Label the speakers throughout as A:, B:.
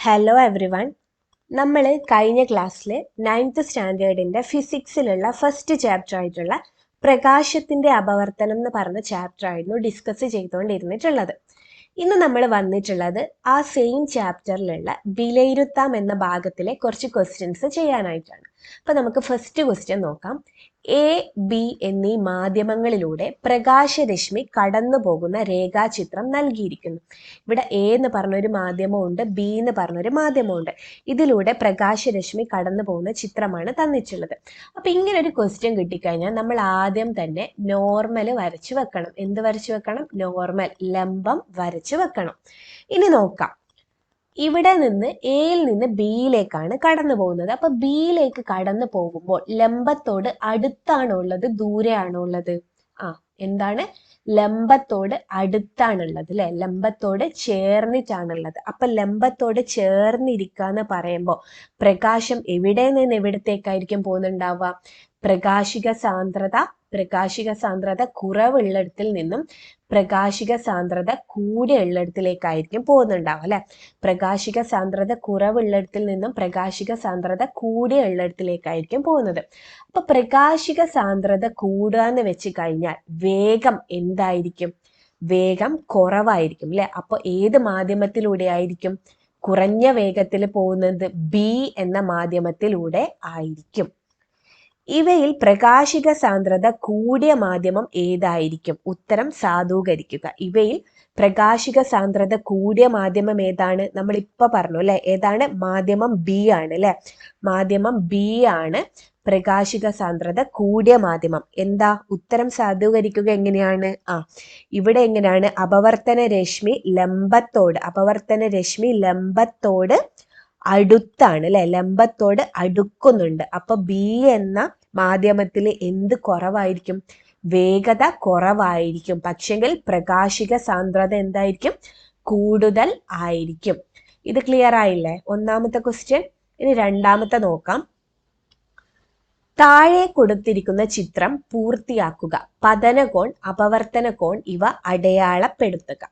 A: Hello every one. നമ്മൾ കഴിഞ്ഞ ക്ലാസ്സിൽ 9th സ്റ്റാൻഡേർഡിൻ്റെ ഫിസിക്സിലുള്ള ഫസ്റ്റ് ചാപ്റ്റർ ആയിട്ടുള്ള പ്രകാശത്തിൻ്റെ അപവർത്തനം എന്ന് പറഞ്ഞ ചാപ്റ്റർ ആയിരുന്നു ഡിസ്കസ് ചെയ്തുകൊണ്ടിരുന്നിട്ടുള്ളത്. ഇന്ന് നമ്മൾ വന്നിട്ടുള്ളത് ആ സെയിം ചാപ്റ്ററിലുള്ള വിലയിരുത്താം എന്ന ഭാഗത്തിലെ കുറച്ച് ക്വസ്റ്റ്യൻസ് ചെയ്യാനായിട്ടാണ്. അപ്പോൾ നമുക്ക് ഫസ്റ്റ് ക്വസ്റ്റ്യൻ നോക്കാം. എ, ബി എന്നീ മാധ്യമങ്ങളിലൂടെ പ്രകാശരശ്മി കടന്നു പോകുന്ന രേഖാചിത്രം നൽകിയിരിക്കുന്നു. ഇവിടെ എ എന്ന് പറഞ്ഞൊരു മാധ്യമമുണ്ട്, ബി എന്ന് പറഞ്ഞൊരു മാധ്യമമുണ്ട്. ഇതിലൂടെ പ്രകാശരശ്മി കടന്നു പോകുന്ന ചിത്രമാണ് തന്നിട്ടുള്ളത്. അപ്പം ഇങ്ങനെ ഒരു ക്വസ്റ്റ്യൻ കിട്ടിക്കഴിഞ്ഞാൽ നമ്മൾ ആദ്യം തന്നെ നോർമൽ വരച്ചു വെക്കണം. എന്ത് വരച്ചു വെക്കണം? നോർമൽ, ലംബം വരച്ചു വെക്കണം. ഇനി നോക്കാം. ഇവിടെ നിന്ന് എയിൽ നിന്ന് ബിയിലേക്കാണ് കടന്നു പോകുന്നത്. അപ്പൊ ബിയിലേക്ക് കടന്നു പോകുമ്പോൾ ലംബത്തോട് അടുത്താണോ ഉള്ളത്, ദൂരെയാണോ ഉള്ളത്? എന്താണ്? ലംബത്തോട് അടുത്താണുള്ളത് അല്ലെ, ലംബത്തോട് ചേർന്നിട്ടാണുള്ളത്. അപ്പൊ ലംബത്തോട് ചേർന്നിരിക്കുക എന്ന് പറയുമ്പോൾ പ്രകാശം എവിടെ നിന്ന് എവിടത്തേക്കായിരിക്കും പോകുന്നുണ്ടാവുക? പ്രകാശിക സാന്ദ്രത കുറവുള്ളിടത്തിൽ നിന്നും പ്രകാശിക സാന്ദ്രത കൂടിയുള്ളിടത്തിലേക്കായിരിക്കും പോകുന്നുണ്ടാവും അല്ലെ. പ്രകാശിക സാന്ദ്രത കുറവുള്ളിടത്തിൽ നിന്നും പ്രകാശിക സാന്ദ്രത കൂടിയുള്ളിടത്തിലേക്കായിരിക്കും പോകുന്നത്. അപ്പൊ പ്രകാശിക സാന്ദ്രത കൂടുക എന്ന് വെച്ച് കഴിഞ്ഞാൽ വേഗം എന്തായിരിക്കും? വേഗം കുറവായിരിക്കും അല്ലെ. അപ്പൊ ഏത് മാധ്യമത്തിലൂടെ ആയിരിക്കും കുറഞ്ഞ വേഗത്തിൽ പോകുന്നത്? ബി എന്ന മാധ്യമത്തിലൂടെ ആയിരിക്കും. ഇവയിൽ പ്രകാശിക സാന്ദ്രത കൂടിയ മാധ്യമം ഏതായിരിക്കും? ഉത്തരം സാധൂകരിക്കുക. ഇവയിൽ പ്രകാശിക സാന്ദ്രത കൂടിയ മാധ്യമം ഏതാണ്? നമ്മൾ ഇപ്പൊ പറഞ്ഞു അല്ലെ, ഏതാണ്? മാധ്യമം ബി ആണ് അല്ലെ. മാധ്യമം ബി ആണ് പ്രകാശിക സാന്ദ്രത കൂടിയ മാധ്യമം. എന്താ ഉത്തരം സാധൂകരിക്കുക? എങ്ങനെയാണ്? ഇവിടെ എങ്ങനെയാണ്? അപവർത്തന രശ്മി ലംബത്തോട് അടുത്താണ് അല്ലെ, ലംബത്തോട് അടുക്കുന്നുണ്ട്. അപ്പൊ ബി എന്ന മാധ്യമത്തിൽ എന്ത് കുറവായിരിക്കും? വേഗത കുറവായിരിക്കും. പക്ഷെങ്കിൽ പ്രകാശിക സാന്ദ്രത എന്തായിരിക്കും? കൂടുതൽ ആയിരിക്കും. ഇത് ക്ലിയർ ആയില്ലേ? ഒന്നാമത്തെ ക്വസ്റ്റ്യൻ. ഇനി രണ്ടാമത്തെ നോക്കാം. താഴെ കൊടുത്തിരിക്കുന്ന ചിത്രം പൂർത്തിയാക്കുക. പതനകോൺ, അപവർത്തന കോൺ ഇവ അടയാളപ്പെടുത്തുക.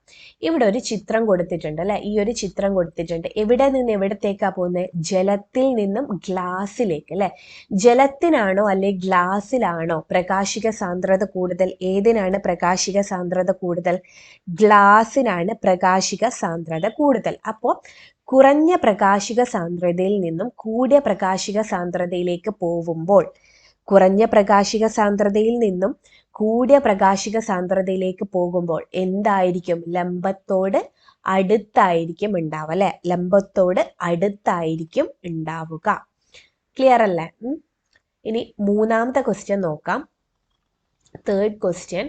A: ഇവിടെ ഒരു ചിത്രം കൊടുത്തിട്ടുണ്ട് അല്ലെ. ഈ ഒരു ചിത്രം കൊടുത്തിട്ടുണ്ട്. എവിടെ നിന്ന് എവിടത്തേക്കാ പോകുന്നത്? ജലത്തിൽ നിന്നും ഗ്ലാസ്സിലേക്ക് അല്ലെ. ജലത്തിനാണോ അല്ലെ ഗ്ലാസ്സിലാണോ പ്രകാശിക സാന്ദ്രത കൂടുതൽ? ഏതിനാണ് പ്രകാശിക സാന്ദ്രത കൂടുതൽ? ഗ്ലാസ്സിനാണ് പ്രകാശിക സാന്ദ്രത കൂടുതൽ. അപ്പോൾ കുറഞ്ഞ പ്രകാശിക സാന്ദ്രതയിൽ നിന്നും കൂടിയ പ്രകാശിക സാന്ദ്രതയിലേക്ക് പോകുമ്പോൾ, കുറഞ്ഞ പ്രകാശിക സാന്ദ്രതയിൽ നിന്നും കൂടിയ പ്രകാശിക സാന്ദ്രതയിലേക്ക് പോകുമ്പോൾ എന്തായിരിക്കും? ലംബത്തോട് അടുത്തായിരിക്കും ഉണ്ടാവുക അല്ലെ. ലംബത്തോട് അടുത്തായിരിക്കും ഉണ്ടാവുക. ക്ലിയർ അല്ലേ? ഇനി മൂന്നാമത്തെ ക്വസ്റ്റ്യൻ നോക്കാം. Third question.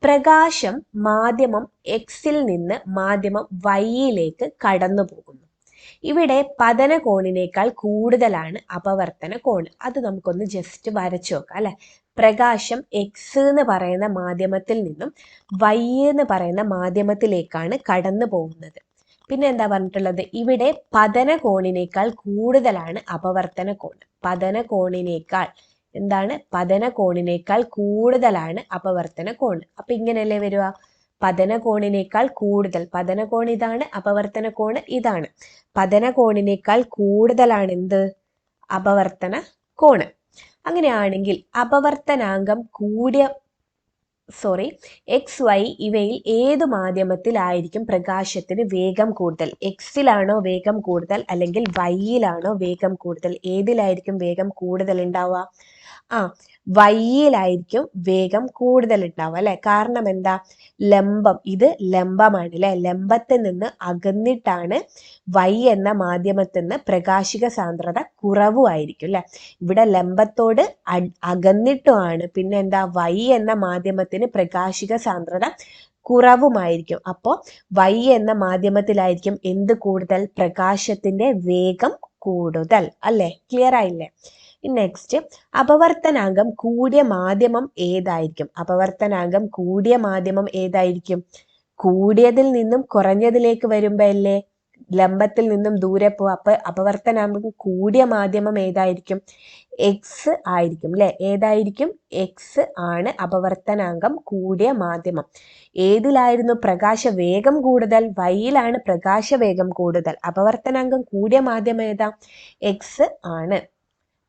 A: പ്രകാശം മാധ്യമം എക്സിൽ നിന്ന് മാധ്യമം വൈയിലേക്ക് കടന്നു പോകുന്നു. ഇവിടെ പതന കോണിനേക്കാൾ കൂടുതലാണ് അപവർത്തന കോണ്. അത് നമുക്കൊന്ന് ജസ്റ്റ് വരച്ചു നോക്കാം അല്ലെ. പ്രകാശം എക്സ് എന്ന് പറയുന്ന മാധ്യമത്തിൽ നിന്നും വൈ എന്ന് പറയുന്ന മാധ്യമത്തിലേക്കാണ് കടന്നു പോകുന്നത്. പിന്നെ എന്താ പറഞ്ഞിട്ടുള്ളത്? ഇവിടെ പതന കോണിനേക്കാൾ കൂടുതലാണ് അപവർത്തന കോണ്. പതന കോണിനേക്കാൾ കൂടുതലാണ് അപവർത്തന കോണ്. അപ്പൊ ഇങ്ങനെയല്ലേ വരിക? പതന കോണിനേക്കാൾ കൂടുതൽ, പതന കോൺ ഇതാണ്, അപവർത്തന കോണ് ഇതാണ്. പതന കോണിനേക്കാൾ കൂടുതലാണ് എന്ത്? അപവർത്തന കോണ്. അങ്ങനെയാണെങ്കിൽ അപവർത്തനാങ്കം എക്സ് വൈ ഇവയിൽ ഏതു മാധ്യമത്തിലായിരിക്കും പ്രകാശത്തിന് വേഗം കൂടുതൽ? എക്സിലാണോ വേഗം കൂടുതൽ അല്ലെങ്കിൽ വൈയിലാണോ വേഗം കൂടുതൽ? ഏതിലായിരിക്കും വേഗം കൂടുതൽ ഉണ്ടാവുക? വൈയിലായിരിക്കും വേഗം കൂടുതൽ ഉണ്ടാവുക അല്ലെ. കാരണം എന്താ? ലംബം, ഇത് ലംബമാണ് അല്ലെ. ലംബത്തിൽ നിന്ന് അകന്നിട്ടാണ് വൈ എന്ന മാധ്യമത്തിൽ നിന്ന് പ്രകാശിക സാന്ദ്രത കുറവുമായിരിക്കും അല്ലെ. ഇവിടെ ലംബത്തോട് അകന്നിട്ടുമാണ്. പിന്നെ എന്താ? വൈ എന്ന മാധ്യമത്തിന് പ്രകാശിക സാന്ദ്രത കുറവുമായിരിക്കും. അപ്പോൾ വൈ എന്ന മാധ്യമത്തിലായിരിക്കും എന്ത് കൂടുതൽ? പ്രകാശത്തിന്റെ വേഗം കൂടുതൽ അല്ലെ. ക്ലിയർ ആയില്ലേ? നെക്സ്റ്റ്, അപവർത്തനാങ്കം കൂടിയ മാധ്യമം ഏതായിരിക്കും? അപവർത്തനാങ്കം കൂടിയ മാധ്യമം ഏതായിരിക്കും? കൂടിയതിൽ നിന്നും കുറഞ്ഞതിലേക്ക് വരുമ്പോ അല്ലേ ലംബത്തിൽ നിന്നും ദൂരെ പോവുക. അപ്പൊ അപവർത്തനാങ്കം കൂടിയ മാധ്യമം ഏതായിരിക്കും? എക്സ് ആയിരിക്കും അല്ലെ? ഏതായിരിക്കും? എക്സ് ആണ് അപവർത്തനാങ്കം കൂടിയ മാധ്യമം. ഏതിലായിരുന്നു പ്രകാശ വേഗം കൂടുതൽ? വൈയിലാണ് പ്രകാശ വേഗം കൂടുതൽ. അപവർത്തനാങ്കം കൂടിയ മാധ്യമം ഏതാ? എക്സ് ആണ്.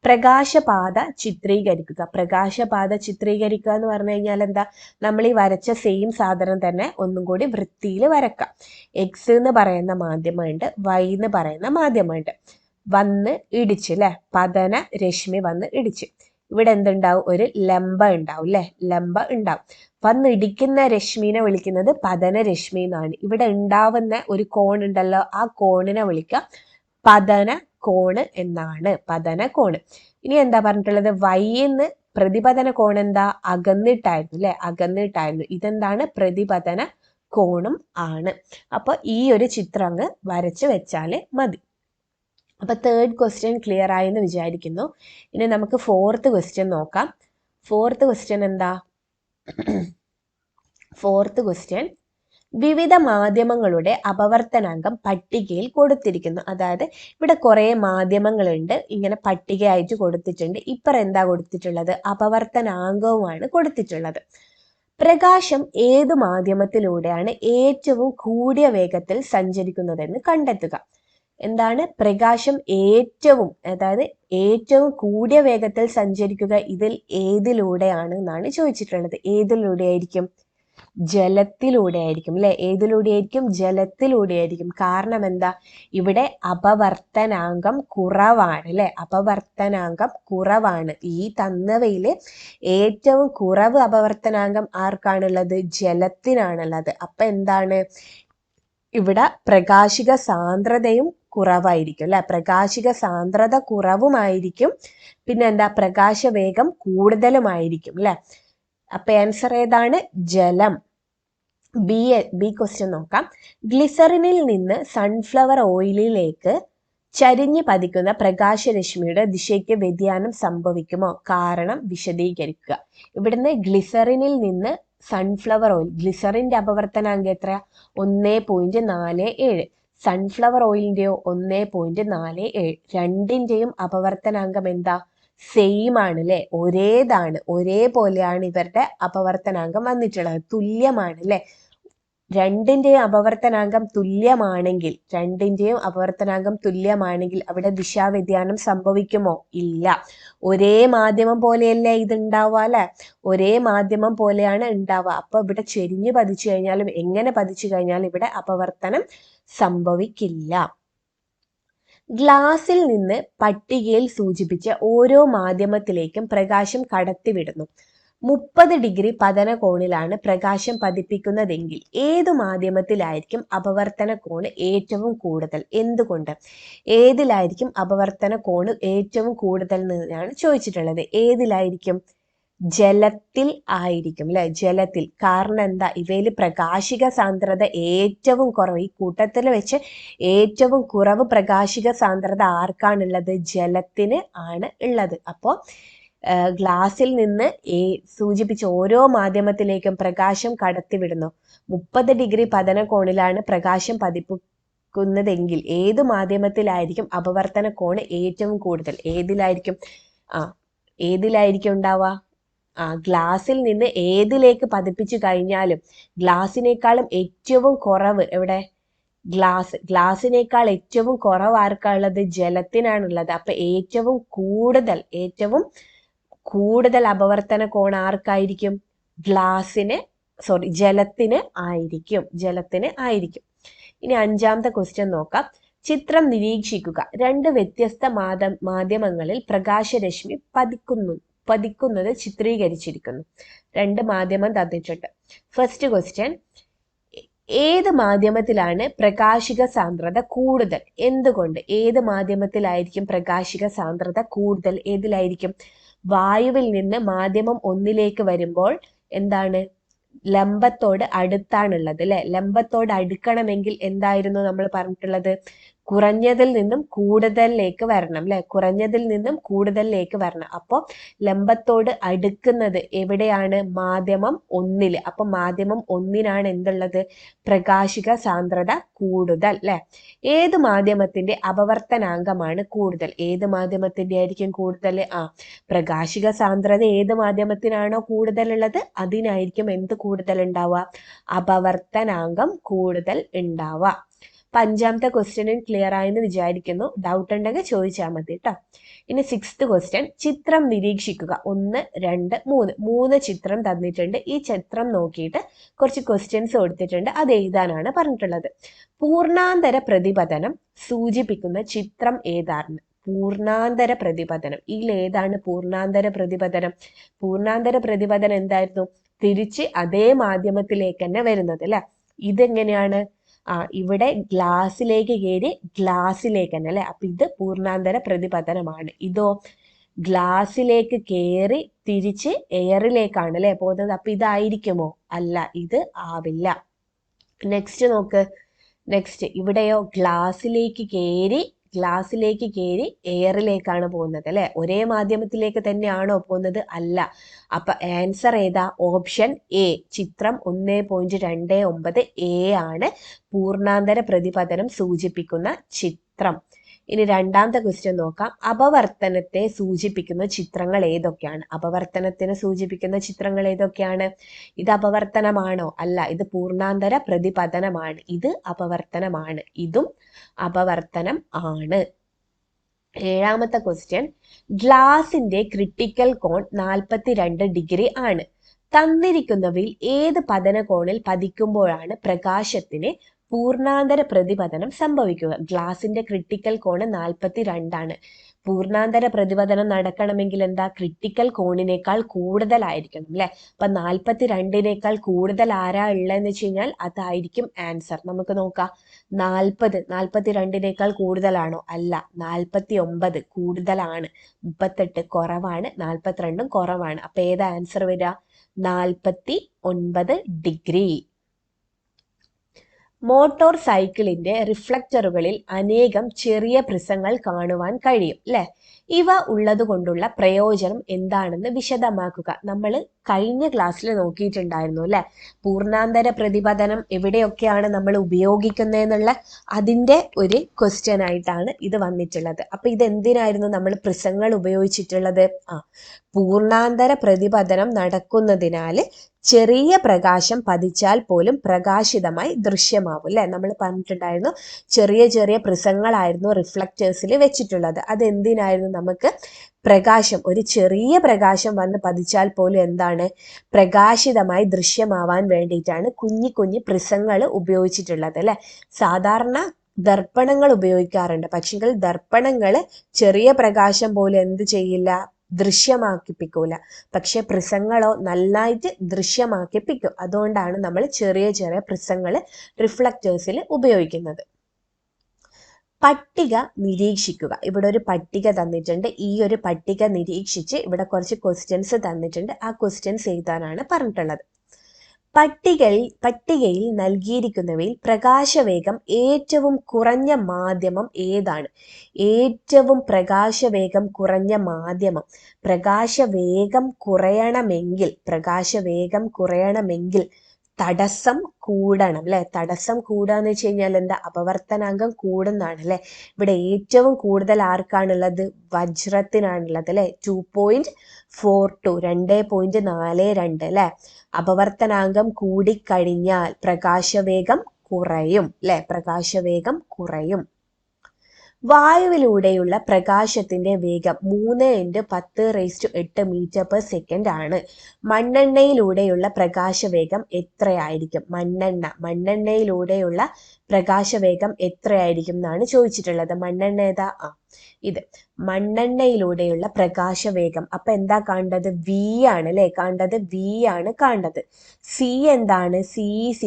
A: പ്രകാശപാത ചിത്രീകരിക്കുക. പ്രകാശപാത ചിത്രീകരിക്കുക എന്ന് പറഞ്ഞു കഴിഞ്ഞാൽ എന്താ? നമ്മൾ ഈ വരച്ച സെയിം സാധനം തന്നെ ഒന്നും കൂടി വൃത്തിയിൽ വരക്കാം. എക്സ് എന്ന് പറയുന്ന മാധ്യമമുണ്ട്, വൈ എന്ന് പറയുന്ന മാധ്യമമുണ്ട്. വന്ന് ഇടിച്ച് അല്ലെ, പതന രശ്മി വന്ന് ഇടിച്ച്. ഇവിടെ എന്തുണ്ടാവും? ഒരു ലംബ ഉണ്ടാവും അല്ലെ, ലംബ ഉണ്ടാവും. വന്നിടിക്കുന്ന രശ്മിനെ വിളിക്കുന്നത് പതന രശ്മി എന്നാണ്. ഇവിടെ ഉണ്ടാവുന്ന ഒരു കോൺ ഉണ്ടല്ലോ, ആ കോണിനെ വിളിക്കുക പതന കോണ് എന്നാണ്. പതന കോണ്. ഇനി എന്താ പറഞ്ഞിട്ടുള്ളത്? വൈന്ന് പ്രതിപതന കോൺ എന്താ? അകന്നിട്ടായിരുന്നു അല്ലെ, അകന്നിട്ടായിരുന്നു. ഇതെന്താണ്? പ്രതിപതന കോണും ആണ്. അപ്പൊ ഈ ഒരു ചിത്രം അങ്ങ് വരച്ച് വെച്ചാല് മതി. അപ്പൊ തേർഡ് ക്വസ്റ്റ്യൻ ക്ലിയർ ആയെന്ന് വിചാരിക്കുന്നു. ഇനി നമുക്ക് ഫോർത്ത് ക്വസ്റ്റ്യൻ നോക്കാം. ഫോർത്ത് ക്വസ്റ്റ്യൻ എന്താ? ഫോർത്ത് ക്വസ്റ്റ്യൻ വിവിധ മാധ്യമങ്ങളുടെ അപവർത്തനാങ്കം പട്ടികയിൽ കൊടുത്തിരിക്കുന്നു. അതായത് ഇവിടെ കുറെ മാധ്യമങ്ങളുണ്ട്, ഇങ്ങനെ പട്ടികയായിട്ട് കൊടുത്തിട്ടുണ്ട്. ഇപ്പറ എന്താ കൊടുത്തിട്ടുള്ളത്? അപവർത്തനാങ്കവുമാണ് കൊടുത്തിട്ടുള്ളത്. പ്രകാശം ഏതു മാധ്യമത്തിലൂടെയാണ് ഏറ്റവും കൂടിയ വേഗത്തിൽ സഞ്ചരിക്കുന്നതെന്ന് കണ്ടെത്തുക. എന്താണ്? പ്രകാശം ഏറ്റവും, അതായത് ഏറ്റവും കൂടിയ വേഗത്തിൽ സഞ്ചരിക്കുക ഇതിൽ ഏതിലൂടെയാണ് എന്നാണ് ചോദിച്ചിട്ടുള്ളത്. ഏതിലൂടെ ആയിരിക്കും? ജലത്തിലൂടെ ആയിരിക്കും അല്ലെ? ഏതിലൂടെ ആയിരിക്കും? ജലത്തിലൂടെ ആയിരിക്കും. കാരണം എന്താ? ഇവിടെ അപവർത്തനാങ്കം കുറവാണ് അല്ലെ, അപവർത്തനാങ്കം കുറവാണ്. ഈ തന്നവയില് ഏറ്റവും കുറവ് അപവർത്തനാങ്കം ആർക്കാണുള്ളത്? ജലത്തിനാണുള്ളത്. അപ്പൊ എന്താണ്? ഇവിടെ പ്രകാശിക സാന്ദ്രതയും കുറവായിരിക്കും അല്ലെ, പ്രകാശിക സാന്ദ്രത കുറവുമായിരിക്കും. പിന്നെ എന്താ? പ്രകാശ വേഗം കൂടുതലുമായിരിക്കും അല്ലെ. അപ്പൊ ആൻസർ ഏതാണ്? ജലം. ബി ക്വസ്റ്റ്യൻ നോക്കാം. ഗ്ലിസറിനിൽ നിന്ന് സൺഫ്ലവർ ഓയിലിലേക്ക് ചരിഞ്ഞു പതിക്കുന്ന പ്രകാശരശ്മിയുടെ ദിശയ്ക്ക് വ്യതിയാനം സംഭവിക്കുമോ? കാരണം വിശദീകരിക്കുക. ഇവിടുന്ന് ഗ്ലിസറിനിൽ നിന്ന് സൺഫ്ലവർ ഓയിൽ, ഗ്ലിസറിന്റെ അപവർത്തനാങ്കം എത്രയാ? 1.47. സൺഫ്ലവർ ഓയിലിന്റെയോ 1.47. രണ്ടിന്റെയും അപവർത്തനാങ്കം എന്താ? സെയിം ആണ് അല്ലെ, ഒരേതാണ്, ഒരേപോലെയാണ് ഇവരുടെ അപവർത്തനാങ്കം വന്നിട്ടുള്ളത്. തുല്യമാണ് അല്ലെ. രണ്ടിന്റെയും അപവർത്തനാങ്കം തുല്യമാണെങ്കിൽ, രണ്ടിന്റെയും അപവർത്തനാങ്കം തുല്യമാണെങ്കിൽ അവിടെ ദിശാവ്യതിയാനം സംഭവിക്കുമോ? ഇല്ല. ഒരേ മാധ്യമം പോലെയല്ലേ ഇത് ഉണ്ടാവുക അല്ലെ, ഒരേ മാധ്യമം പോലെയാണ് ഉണ്ടാവുക. അപ്പൊ ഇവിടെ ചെരിഞ്ഞു പതിച്ചു കഴിഞ്ഞാലും എങ്ങനെ പതിച്ചു കഴിഞ്ഞാലും ഇവിടെ അപവർത്തനം സംഭവിക്കില്ല. ഗ്ലാസിൽ നിന്ന് പട്ടികയിൽ സൂചിപ്പിച്ച ഓരോ മാധ്യമത്തിലേക്കും പ്രകാശം കടത്തിവിടുന്നു. 30 ഡിഗ്രി പതന കോണിലാണ് പ്രകാശം പതിപ്പിക്കുന്നതെങ്കിൽ ഏതു മാധ്യമത്തിലായിരിക്കും അപവർത്തന കോണ് ഏറ്റവും കൂടുതൽ? എന്തുകൊണ്ട്? ഏതിലായിരിക്കും അപവർത്തന കോണ് ഏറ്റവും കൂടുതൽ എന്നാണ് ചോദിച്ചിട്ടുള്ളത്. ഏതിലായിരിക്കും? ജലത്തിൽ ആയിരിക്കും അല്ലെ, ജലത്തിൽ. കാരണം എന്താ? ഇവയിൽ പ്രകാശിക സാന്ദ്രത ഏറ്റവും കുറവ്. ഈ കൂട്ടത്തിൽ വെച്ച് ഏറ്റവും കുറവ് പ്രകാശിക സാന്ദ്രത ആർക്കാണുള്ളത്? ജലത്തിന് ആണ് ഉള്ളത്. അപ്പോൾ ഗ്ലാസിൽ നിന്ന് സൂചിപ്പിച്ച ഓരോ മാധ്യമത്തിലേക്കും പ്രകാശം കടത്തിവിടുന്നു. 30 ഡിഗ്രി പതന കോണിലാണ് പ്രകാശം പതിപ്പിക്കുന്നതെങ്കിൽ ഏത് മാധ്യമത്തിലായിരിക്കും അപവർത്തന കോണ് ഏറ്റവും കൂടുതൽ? ഏതിലായിരിക്കും? ഏതിലായിരിക്കും ഉണ്ടാവുക? ഗ്ലാസിൽ നിന്ന് ഏതിലേക്ക് പതിപ്പിച്ചു കഴിഞ്ഞാലും ഗ്ലാസിനേക്കാളും ഏറ്റവും കുറവ് എവിടെ? ഗ്ലാസിനേക്കാൾ ഏറ്റവും കുറവ് ആർക്കാണുള്ളത്? ജലത്തിനാണുള്ളത്. അപ്പൊ ഏറ്റവും കൂടുതൽ അപവർത്തന കോൺ ആർക്കായിരിക്കും? ജലത്തിന് ആയിരിക്കും. ജലത്തിന് ആയിരിക്കും. ഇനി അഞ്ചാമത്തെ ക്വസ്റ്റ്യൻ നോക്കാം. ചിത്രം നിരീക്ഷിക്കുക. രണ്ട് വ്യത്യസ്ത മാധ്യമങ്ങളിൽ പ്രകാശരശ്മി പതിക്കുന്നത് ചിത്രീകരിച്ചിരിക്കുന്നു. രണ്ട് മാധ്യമം തന്നിട്ടുണ്ട്. ഫസ്റ്റ് ക്വസ്റ്റ്യൻ, ഏത് മാധ്യമത്തിലാണ് പ്രകാശിക സാന്ദ്രത കൂടുതൽ? എന്തുകൊണ്ട്? ഏത് മാധ്യമത്തിലായിരിക്കും പ്രകാശിക സാന്ദ്രത കൂടുതൽ? ഏതിലായിരിക്കും? വായുവിൽ നിന്ന് മാധ്യമം ഒന്നിലേക്ക് വരുമ്പോൾ എന്താണ്? ലംബത്തോട് അടുത്താണുള്ളത് അല്ലെ. ലംബത്തോട് അടുക്കണമെങ്കിൽ എന്തായിരുന്നു നമ്മൾ പറഞ്ഞിട്ടുള്ളത്? കുറഞ്ഞതിൽ നിന്നും കൂടുതലിലേക്ക് വരണം അല്ലെ, കുറഞ്ഞതിൽ നിന്നും കൂടുതലിലേക്ക് വരണം. അപ്പോൾ ലംബത്തോട് അടുക്കുന്നത് എവിടെയാണ്? മാധ്യമം 1. അപ്പൊ മാധ്യമം 1 എന്തുള്ളത്? പ്രകാശിക സാന്ദ്രത കൂടുതൽ അല്ലെ. ഏത് മാധ്യമത്തിന്റെ അപവർത്തനാങ്കമാണ് കൂടുതൽ? ഏത് മാധ്യമത്തിന്റെ ആയിരിക്കും കൂടുതൽ? പ്രകാശിക സാന്ദ്രത ഏത് മാധ്യമത്തിനാണോ കൂടുതലുള്ളത് അതിനായിരിക്കും എന്ത് കൂടുതൽ ഉണ്ടാവുക? അപവർത്തനാങ്കം കൂടുതൽ ഉണ്ടാവുക. 5ാമത്തെ ക്വസ്റ്റ്യനും ക്ലിയർ ആയെന്ന് വിചാരിക്കുന്നു. ഡൗട്ട് ഉണ്ടെങ്കിൽ ചോദിച്ചാൽ മതി കേട്ടോ. ഇനി 6th ക്വസ്റ്റ്യൻ, ചിത്രം നിരീക്ഷിക്കുക. 1, 2, 3 ചിത്രം തന്നിട്ടുണ്ട്. ഈ ചിത്രം നോക്കിയിട്ട് കുറച്ച് ക്വസ്റ്റ്യൻസ് കൊടുത്തിട്ടുണ്ട്, അത് എഴുതാനാണ് പറഞ്ഞിട്ടുള്ളത്. പൂർണ്ണാന്തര പ്രതിപതനം സൂചിപ്പിക്കുന്ന ചിത്രം ഏതാണ്? പൂർണ്ണാന്തര പ്രതിപതനം. ഇതിൽ ഏതാണ് പൂർണ്ണാന്തര പ്രതിപതനം? പൂർണ്ണാന്തര പ്രതിപതനം എന്തായിരുന്നു? തിരിച്ച് അതേ മാധ്യമത്തിലേക്ക് തന്നെ വരുന്നത് അല്ലെ. ഇതെങ്ങനെയാണ്? ഇവിടെ ഗ്ലാസ്സിലേക്ക് കയറി ഗ്ലാസ്സിലേക്ക് തന്നെ അല്ലെ. അപ്പൊ ഇത് പൂർണ്ണാന്തര പ്രതിപതനമാണ്. ഇതോ ഗ്ലാസ്സിലേക്ക് കയറി തിരിച്ച് എയറിലേക്കാണ് അല്ലെ പോകുന്നത്. അപ്പൊ ഇതായിരിക്കുമോ? അല്ല, ഇത് ആവില്ല. നെക്സ്റ്റ് നോക്ക്. നെക്സ്റ്റ് ഇവിടെയോ ഗ്ലാസ്സിലേക്ക് കയറി എയറിലേക്കാണ് പോകുന്നത് അല്ലെ. ഒരേ മാധ്യമത്തിലേക്ക് തന്നെയാണോ പോകുന്നത്? അല്ല. അപ്പൊ ആൻസർ ഏതാ? ഓപ്ഷൻ എ, ചിത്രം 1.29 എ ആണ് പൂർണ്ണാന്തര പ്രതിപതനം സൂചിപ്പിക്കുന്ന ചിത്രം. ഇനി 2ാമത്തെ ക്വസ്റ്റ്യൻ നോക്കാം. അപവർത്തനത്തെ സൂചിപ്പിക്കുന്ന ചിത്രങ്ങൾ ഏതൊക്കെയാണ്? അപവർത്തനത്തിനെ സൂചിപ്പിക്കുന്ന ചിത്രങ്ങൾ ഏതൊക്കെയാണ്? ഇത് അപവർത്തനമാണോ? അല്ല, ഇത് പൂർണ്ണാന്തര പ്രതിപതനമാണ്. ഇത് അപവർത്തനമാണ്. ഇതും അപവർത്തനം ആണ്. 7ാമത്തെ ക്വസ്റ്റ്യൻ, ഗ്ലാസിന്റെ ക്രിട്ടിക്കൽ കോൺ 42 ഡിഗ്രി ആണ്. തന്നിരിക്കുന്നവയിൽ ഏത് പതനകോണിൽ പതിക്കുമ്പോഴാണ് പ്രകാശത്തിന് പൂർണ്ണാന്തര പ്രതിപതനം സംഭവിക്കുക? ഗ്ലാസിന്റെ ക്രിട്ടിക്കൽ കോണ് 42 ആണ്. പൂർണ്ണാന്തര പ്രതിപതനം നടക്കണമെങ്കിൽ എന്താ? ക്രിട്ടിക്കൽ കോണിനേക്കാൾ കൂടുതലായിരിക്കണം അല്ലെ. അപ്പൊ 42 കൂടുതൽ ആരാ ഉള്ളതെന്ന് വെച്ച് കഴിഞ്ഞാൽ അതായിരിക്കും ആൻസർ. നമുക്ക് നോക്കാം. 42 കൂടുതലാണോ? അല്ല. 49 കൂടുതലാണ്. 38 കുറവാണ്. 42 കുറവാണ്. അപ്പൊ ഏതാ ആൻസർ വരിക? 49 ഡിഗ്രി. മോട്ടോർ സൈക്കിളിന്റെ റിഫ്ലക്ടറുകളിൽ അനേകം ചെറിയ പ്രിസങ്ങൾ കാണുവാൻ കഴിയും അല്ലെ. ഇവ ഉള്ളത് കൊണ്ടുള്ള പ്രയോജനം എന്താണെന്ന് വിശദമാക്കുക. നമ്മൾ കഴിഞ്ഞ ക്ലാസ്സിൽ നോക്കിയിട്ടുണ്ടായിരുന്നു അല്ലെ. പൂർണ്ണാന്തര പ്രതിപതനം എവിടെയൊക്കെയാണ് നമ്മൾ ഉപയോഗിക്കുന്നതെന്നുള്ള അതിന്റെ ഒരു ക്വസ്റ്റ്യൻ ആയിട്ടാണ് ഇത് വന്നിട്ടുള്ളത്. അപ്പൊ ഇതെന്തിനായിരുന്നു നമ്മൾ പ്രിസങ്ങൾ ഉപയോഗിച്ചിട്ടുള്ളത്? പൂർണ്ണാന്തര പ്രതിപതനം നടക്കുന്നതിനാൽ ചെറിയ പ്രകാശം പതിച്ചാൽ പോലും പ്രകാശിതമായി ദൃശ്യമാവും അല്ലെ. നമ്മൾ പറഞ്ഞിട്ടുണ്ടായിരുന്നു ചെറിയ ചെറിയ പ്രിസങ്ങളായിരുന്നു റിഫ്ലക്റ്റേഴ്സിൽ വെച്ചിട്ടുള്ളത്. അതെന്തിനായിരുന്നു? നമുക്ക് പ്രകാശം, ഒരു ചെറിയ പ്രകാശം വന്ന് പതിച്ചാൽ പോലും എന്താണ്? പ്രകാശിതമായി ദൃശ്യമാവാൻ വേണ്ടിയിട്ടാണ് കുഞ്ഞി കുഞ്ഞി പ്രിസങ്ങൾ ഉപയോഗിച്ചിട്ടുള്ളത് അല്ലെ. സാധാരണ ദർപ്പണങ്ങൾ ഉപയോഗിക്കാറുണ്ട്, പക്ഷെങ്കിൽ ദർപ്പണങ്ങൾ ചെറിയ പ്രകാശം പോലും എന്ത് ചെയ്യില്ല? ദൃശ്യമാക്കിപ്പിക്കൂല. പക്ഷെ പ്രിസങ്ങളോ നന്നായിട്ട് ദൃശ്യമാക്കിപ്പിക്കും. അതുകൊണ്ടാണ് നമ്മൾ ചെറിയ ചെറിയ പ്രിസങ്ങൾ റിഫ്ലക്റ്റേഴ്സിൽ ഉപയോഗിക്കുന്നത്. പട്ടിക നിരീക്ഷിക്കുക. ഇവിടെ ഒരു പട്ടിക തന്നിട്ടുണ്ട്. ഈ ഒരു പട്ടിക നിരീക്ഷിച്ച് ഇവിടെ കുറച്ച് ക്വസ്റ്റ്യൻസ് തന്നിട്ടുണ്ട്. ആ ക്വസ്റ്റ്യൻസ് എഴുതാനാണ് പറഞ്ഞിട്ടുള്ളത്. പട്ടികയിൽ നൽകിയിരിക്കുന്നവയിൽ പ്രകാശവേഗം ഏറ്റവും കുറഞ്ഞ മാധ്യമം ഏതാണ്? ഏറ്റവും പ്രകാശവേഗം കുറഞ്ഞ മാധ്യമം. പ്രകാശവേഗം കുറയണമെങ്കിൽ തടസ്സം കൂടണം അല്ലെ. തടസ്സം കൂടാന്ന് വെച്ച് കഴിഞ്ഞാൽ എന്താ? അപവർത്തനാങ്കം കൂടുന്നതാണ് അല്ലെ. ഇവിടെ ഏറ്റവും കൂടുതൽ ആർക്കാണുള്ളത്? വജ്രത്തിനാണുള്ളത് അല്ലെ. 2.42 2.42 അല്ലെ. അപവർത്തനാങ്കം കൂടിക്കഴിഞ്ഞാൽ പ്രകാശവേഗം കുറയും അല്ലെ. പ്രകാശവേഗം കുറയും. വായുവിലൂടെയുള്ള പ്രകാശത്തിന്റെ വേഗം 3×10⁸ മീറ്റർ/സെക്കൻഡ് ആണ്. മണ്ണെണ്ണയിലൂടെയുള്ള പ്രകാശവേഗം എത്രയായിരിക്കും? മണ്ണെണ്ണയിലൂടെയുള്ള പ്രകാശവേഗം എത്രയായിരിക്കും എന്നാണ് ചോദിച്ചിട്ടുള്ളത്. മണ്ണെണ്ണ ഏതാ? ഇത് മണ്ണെണ്ണയിലൂടെയുള്ള പ്രകാശവേഗം. അപ്പൊ എന്താ കാണേണ്ടത്? V ആണ് അല്ലെ. കാണേണ്ടത് C എന്താണ്? C =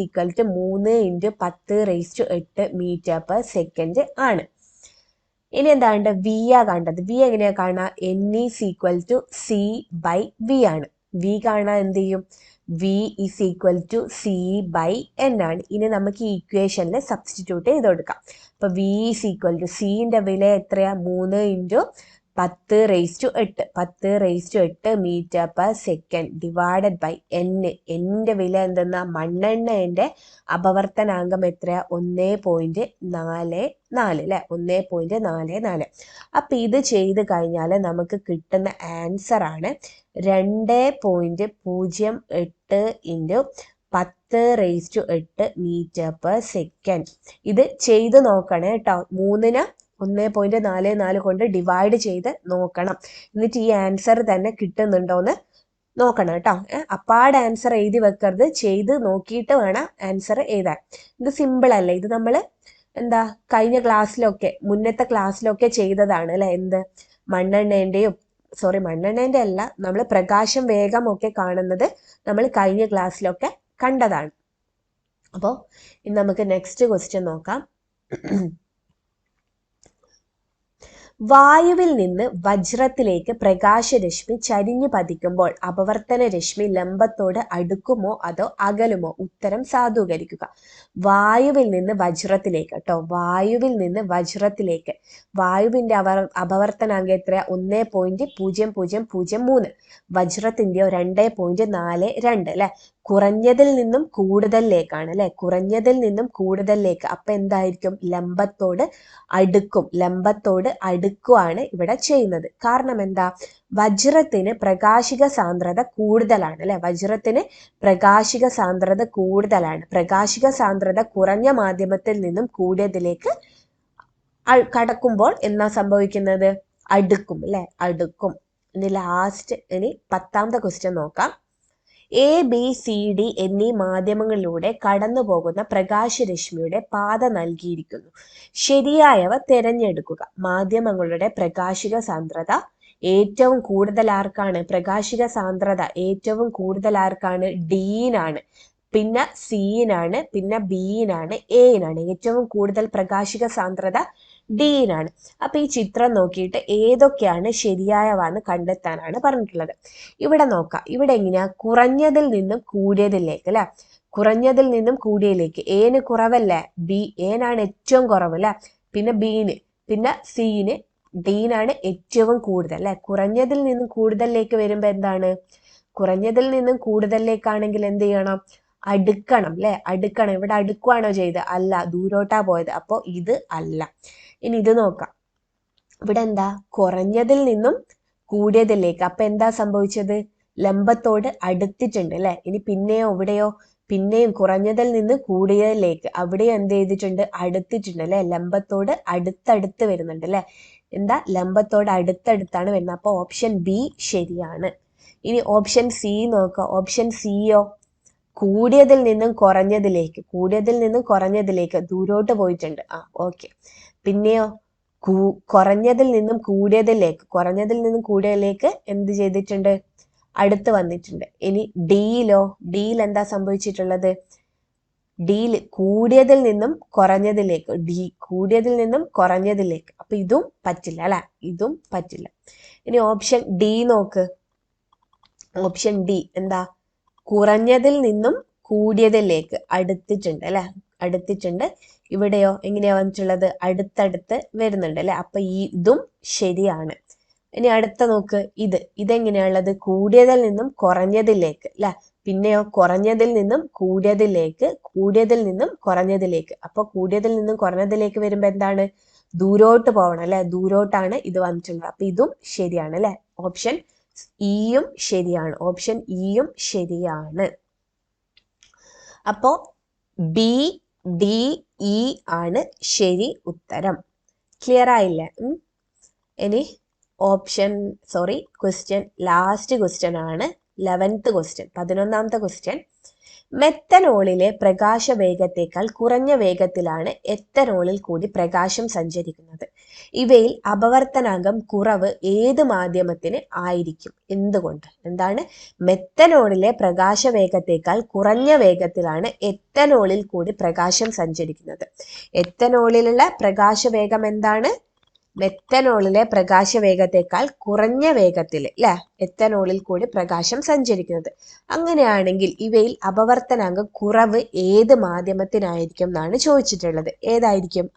A: 3×10⁸ മീറ്റർ/സെക്കൻഡ് ആണ്. ഇനി എന്താണ്? V കാണേണ്ടത്. V എങ്ങനെയാ കാണാ? N = C/V ആണ്. V കാണാൻ എന്ത് ചെയ്യും? V = C/N ആണ്. ഇനി നമുക്ക് ഈ ഇക്വേഷനിൽ സബ്സ്റ്റിറ്റ്യൂട്ട് ചെയ്ത് കൊടുക്കാം. അപ്പൊ V ഈസ് ഈക്വൽ ടു സിന്റെ വില എത്രയാ 3 × 10⁸ 10⁸ metre per second divided by N. എന്നിന്റെ വില എന്തെന്നാ മണ്ണെണ്ണയുടെ അപവർത്തനാങ്കം എത്രയാ 1.44 അല്ലെ 1.44. അപ്പൊ ഇത് ചെയ്ത് കഴിഞ്ഞാൽ നമുക്ക് കിട്ടുന്ന ആൻസർ ആണ് 2.08 × 10⁸ മീറ്റർ പെർ സെക്കൻഡ്. ഇത് ചെയ്ത് നോക്കണേ കേട്ടോ. 3നെ 1.44 കൊണ്ട് ഡിവൈഡ് ചെയ്ത് നോക്കണം. എന്നിട്ട് ഈ ആൻസർ തന്നെ കിട്ടുന്നുണ്ടോന്ന് നോക്കണം കേട്ടോ. അപ്പാട് ആൻസർ എഴുതി വെക്കരുത്, ചെയ്ത് നോക്കിയിട്ട് വേണം ആൻസർ എഴുതാൻ. ഇത് സിമ്പിൾ അല്ലേ. ഇത് നമ്മൾ കഴിഞ്ഞ ക്ലാസ്സിലൊക്കെ മുന്നത്തെ ക്ലാസ്സിലൊക്കെ ചെയ്തതാണ് അല്ലെ. മണ്ണെണ്ണേന്റെ അല്ല, നമ്മൾ പ്രകാശം വേഗം ഒക്കെ കാണുന്നത് നമ്മൾ കഴിഞ്ഞ ക്ലാസ്സിലൊക്കെ കണ്ടതാണ്. അപ്പോൾ ഇനി നമുക്ക് നെക്സ്റ്റ് ക്വസ്റ്റ്യൻ നോക്കാം. വായുവിൽ നിന്ന് വജ്രത്തിലേക്ക് പ്രകാശരശ്മി ചരിഞ്ഞു പതിക്കുമ്പോൾ അപവർത്തന രശ്മി ലംബത്തോട് അടുക്കുമോ അതോ അകലുമോ? ഉത്തരം സാധൂകരിക്കുക. വായുവിൽ നിന്ന് വജ്രത്തിലേക്ക് കേട്ടോ. വായുവിൽ നിന്ന് വജ്രത്തിലേക്ക്. വായുവിന്റെ അപവർത്തനാങ്കം എത്രയാ 1.0003. വജ്രത്തിന്റെയോ 2.42 അല്ലെ. കുറഞ്ഞതിൽ നിന്നും കൂടുതലിലേക്കാണ് അല്ലെ. കുറഞ്ഞതിൽ നിന്നും കൂടുതലിലേക്ക്. അപ്പൊ എന്തായിരിക്കും? ലംബത്തോട് അടുക്കുവാണ് ഇവിടെ ചെയ്യുന്നത്. കാരണം എന്താ? വജ്രത്തിന് പ്രകാശിക സാന്ദ്രത കൂടുതലാണ് അല്ലെ. വജ്രത്തിന് പ്രകാശിക സാന്ദ്രത കൂടുതലാണ്. പ്രകാശിക സാന്ദ്രത കുറഞ്ഞ മാധ്യമത്തിൽ നിന്നും കൂടിയതിലേക്ക് കടക്കുമ്പോൾ എന്നാ സംഭവിക്കുന്നത്? അടുക്കും അല്ലെ. അടുക്കും. ഇനി ലാസ്റ്റ് 10ാമത്തെ ക്വസ്റ്റ്യൻ നോക്കാം. ABCD എന്നീ മാധ്യമങ്ങളിലൂടെ കടന്നു പോകുന്ന പ്രകാശരശ്മിയുടെ പാത നൽകിയിരിക്കുന്നു. ശരിയായവ തിരഞ്ഞെടുക്കുക. മാധ്യമങ്ങളുടെ പ്രകാശിക സാന്ദ്രത ഏറ്റവും കൂടുതൽ ആർക്കാണ്? പ്രകാശിക സാന്ദ്രത ഏറ്റവും കൂടുതൽ ആർക്കാണ്? Dനാണ്. പിന്നെ Cനാണ്. പിന്നെ Bനാണ്. Aനാണ്. ഏറ്റവും കൂടുതൽ പ്രകാശിക സാന്ദ്രത Dനാണ്. അപ്പൊ ഈ ചിത്രം നോക്കിയിട്ട് ഏതൊക്കെയാണ് ശരിയായവന്ന് കണ്ടെത്താനാണ് പറഞ്ഞിട്ടുള്ളത്. ഇവിടെ നോക്കാം. ഇവിടെ എങ്ങനെയാ? കുറഞ്ഞതിൽ നിന്നും കൂടിയതിലേക്ക് അല്ലെ. കുറഞ്ഞതിൽ നിന്നും കൂടിയതിലേക്ക്. Aന് കുറവല്ലേ? Aനാണ് ഏറ്റവും കുറവ് അല്ലെ. പിന്നെ Bന്, പിന്നെ Cന്, Dനാണ് ഏറ്റവും കൂടുതൽ അല്ലെ. കുറഞ്ഞതിൽ നിന്നും കൂടുതലിലേക്ക് വരുമ്പോ എന്താണ്? കുറഞ്ഞതിൽ നിന്നും കൂടുതലിലേക്കാണെങ്കിൽ എന്ത് ചെയ്യണം? അടുക്കണം അല്ലെ. അടുക്കണം. ഇവിടെ അടുക്കുവാണോ ചെയ്തത്? അല്ല, ദൂരോട്ടാ പോയത്. അപ്പോ ഇത് അല്ല. ഇനി ഇത് നോക്കാം. ഇവിടെ എന്താ? കുറഞ്ഞതിൽ നിന്നും കൂടിയതിലേക്ക്. അപ്പൊ എന്താ സംഭവിച്ചത്? ലംബത്തോട് അടുത്തിട്ടുണ്ട് അല്ലെ. ഇനി പിന്നെയോ? ഇവിടെയോ? പിന്നെയും കുറഞ്ഞതിൽ നിന്ന് കൂടിയതിലേക്ക്. അവിടെ എന്ത് ചെയ്തിട്ടുണ്ട്? അടുത്തിട്ടുണ്ട് അല്ലെ. ലംബത്തോട് അടുത്തടുത്ത് വരുന്നുണ്ട് അല്ലെ. എന്താ? ലംബത്തോട് അടുത്തടുത്താണ് വരുന്നത്. അപ്പൊ ഓപ്ഷൻ ബി ശരിയാണ്. ഇനി ഓപ്ഷൻ സി നോക്കാം. ഓപ്ഷൻ സിയോ? കൂടിയതിൽ നിന്നും കുറഞ്ഞതിലേക്ക്. കൂടിയതിൽ നിന്നും കുറഞ്ഞതിലേക്ക് ദൂരോട്ട് പോയിട്ടുണ്ട്. ഓക്കെ. പിന്നെയോ? കുറഞ്ഞതിൽ നിന്നും കൂടിയതിലേക്ക്. കുറഞ്ഞതിൽ നിന്നും കൂടിയതിലേക്ക് എന്ത് ചെയ്തിട്ടുണ്ട്? അടുത്ത് വന്നിട്ടുണ്ട്. ഇനി ഡിയിലോ? ഡിയിൽ എന്താ സംഭവിച്ചിട്ടുള്ളത്? ഡിയിൽ കൂടിയതിൽ നിന്നും കുറഞ്ഞതിലേക്ക്. കൂടിയതിൽ നിന്നും കുറഞ്ഞതിലേക്ക്. അപ്പൊ ഇതും പറ്റില്ല അല്ലെ. ഇതും പറ്റില്ല. ഇനി ഓപ്ഷൻ ഡി നോക്ക്. ഓപ്ഷൻ ഡി എന്താ? കുറഞ്ഞതിൽ നിന്നും കൂടിയതിലേക്ക് അടുത്തിട്ടുണ്ട് അല്ലെ. അടുത്തിട്ടുണ്ട്. ഇവിടെയോ എങ്ങനെയാ വന്നിട്ടുള്ളത്? അടുത്തടുത്ത് വരുന്നുണ്ട് അല്ലെ. അപ്പൊ ഇതും ശരിയാണ്. ഇനി അടുത്ത നോക്ക്. ഇതെങ്ങനെയാണുള്ളത്? കൂടിയതിൽ നിന്നും കുറഞ്ഞതിലേക്ക് അല്ലെ. പിന്നെയോ? കുറഞ്ഞതിൽ നിന്നും കൂടിയതിലേക്ക്. കൂടിയതിൽ നിന്നും കുറഞ്ഞതിലേക്ക്. അപ്പൊ കൂടിയതിൽ നിന്നും കുറഞ്ഞതിലേക്ക് വരുമ്പോ എന്താണ്? ദൂരോട്ട് പോകണം അല്ലെ. ദൂരോട്ടാണ് ഇത് വന്നിട്ടുള്ളത്. അപ്പൊ ഇതും ശരിയാണ് അല്ലെ. ഓപ്ഷൻ ഇയും ശരിയാണ്. ഓപ്ഷൻ ഇയും ശരിയാണ്. അപ്പോ ബി, ഡി, ഇ ആണ് ശരി ഉത്തരം. ക്ലിയർ ആയില്ലേ? ഇനി ക്വസ്റ്റ്യൻ ലാസ്റ്റ് ക്വസ്റ്റ്യൻ ആണ്. 11th question. 11ാമത്തെ ക്വസ്റ്റ്യൻ. മെത്തനോളിലെ പ്രകാശ വേഗത്തേക്കാൾ കുറഞ്ഞ വേഗത്തിലാണ് എത്തനോളിൽ കൂടി പ്രകാശം സഞ്ചരിക്കുന്നത്. ഇവയിൽ അപവർത്തനാങ്കം കുറവ് ഏത് മാധ്യമത്തിന് ആയിരിക്കും? എന്തുകൊണ്ട്? എന്താണ്? മെത്തനോളിലെ പ്രകാശ വേഗത്തേക്കാൾ കുറഞ്ഞ വേഗത്തിലാണ് എത്തനോളിൽ കൂടി പ്രകാശം സഞ്ചരിക്കുന്നത്. എത്തനോളിലുള്ള പ്രകാശ വേഗം എന്താണ്? മെത്തനോളിലെ പ്രകാശ വേഗത്തേക്കാൾ കുറഞ്ഞ വേഗത്തിൽ അല്ലെ എത്തനോളിൽ കൂടി പ്രകാശം സഞ്ചരിക്കുന്നത്. അങ്ങനെയാണെങ്കിൽ ഇവയിൽ അപവർത്തനാങ്കം കുറവ് ഏത് മാധ്യമത്തിനായിരിക്കും എന്നാണ് ചോദിച്ചിട്ടുള്ളത്. ഏതായിരിക്കും?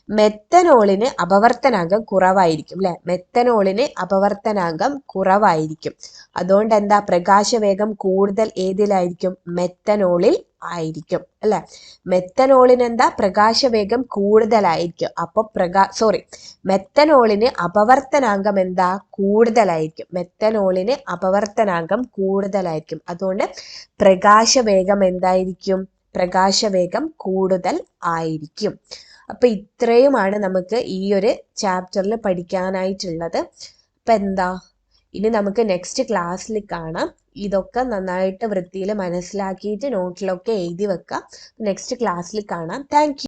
A: മെത്തനോളിന് അപവർത്തനാങ്കം കുറവായിരിക്കും അല്ലെ, മെത്തനോളിന് അപവർത്തനാങ്കം കുറവായിരിക്കും. അതുകൊണ്ട് എന്താ, പ്രകാശവേഗം കൂടുതൽ ഏതിലായിരിക്കും, മെത്തനോളിൽ ആയിരിക്കും അല്ലെ. മെത്തനോളിന് എന്താ, പ്രകാശവേഗം കൂടുതലായിരിക്കും. അപ്പൊ മെത്തനോളിന് അപവർത്തനാങ്കം എന്താ, കൂടുതലായിരിക്കും. മെത്തനോളിന് അപവർത്തനാങ്കം കൂടുതലായിരിക്കും. അതുകൊണ്ട് പ്രകാശവേഗം എന്തായിരിക്കും, പ്രകാശവേഗം കൂടുതൽ ആയിരിക്കും. അപ്പൊ ഇത്രയുമാണ് നമുക്ക് ഈ ഒരു ചാപ്റ്ററിൽ പഠിക്കാനായിട്ടുള്ളത്. അപ്പൊ എന്താ, ഇനി നമുക്ക് നെക്സ്റ്റ് ക്ലാസ്സിൽ കാണാം. ഇതൊക്കെ നന്നായിട്ട് വൃത്തിയിൽ മനസ്സിലാക്കിയിട്ട് നോട്ടിലൊക്കെ എഴുതി വെക്കാം. നെക്സ്റ്റ് ക്ലാസ്സിൽ കാണാം. Thank you.